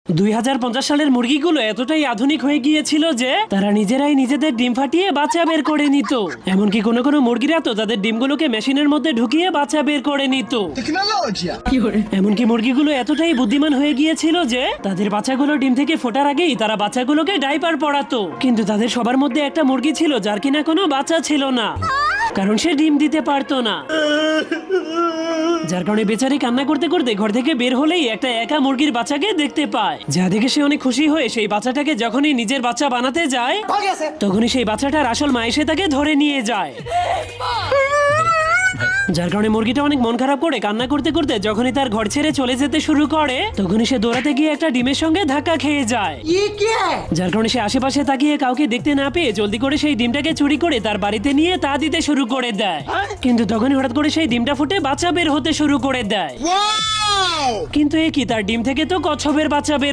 2050 সালের মুরগিগুলো এতটাই আধুনিক হয়ে গিয়েছিল যে তারা নিজেরাই নিজেদের ডিম ফাটিয়ে বাচ্চা বের করে নিত। এমনকি কোনো কোনো মুরগিরা তো তাদের ডিমগুলোকে মেশিনের মধ্যে ঢুকিয়ে বাচ্চা বের করে নিত। এমনকি মুরগিগুলো এতটাই বুদ্ধিমান হয়ে গিয়েছিল যে তাদের বাচ্চাগুলো ডিম থেকে ফোটার আগেই তারা বাচ্চাগুলোকে ডাইপার পরাতো। কিন্তু তাদের সবার মধ্যে একটা মুরগি ছিল যার কিনা কোনো বাচ্চা ছিল না, কারণ সে ডিম দিতে পারতো না। যার কারণে বেচারি কান্না করতে করতে ঘর থেকে বের হলেই একটা একা মুরগির বাচ্চাকে দেখতে পায়, যা দেখে সে অনেক খুশি হয়ে সেই বাচ্চাটাকে যখনই নিজের বাচ্চা বানাতে যায় তখনই সেই বাচ্চাটার আসল মা এসে তাকে ধরে নিয়ে যায়। যার কারণে মুরগিটা অনেক মন খারাপ করে কান্না করতে করতে যখনই তার ঘর ছেড়ে চলে যেতে শুরু করে তখনই সে দৌড়াতে গিয়ে একটা ডিমের সঙ্গে ধাক্কা খেয়ে যায়। যার কারণে সে আশেপাশে তাকিয়ে কাউকে দেখতে না পেয়ে জলদি করে সেই ডিমটাকে চুরি করে তার বাড়িতে নিয়ে তা দিতে শুরু করে দেয়। কিন্তু তখনই হঠাৎ করে সেই ডিমটা ফুটে বাচ্চা বের হতে শুরু করে দেয়। কিন্তু এ কি, তার ডিম থেকে তো কচ্ছপের বাচ্চা বের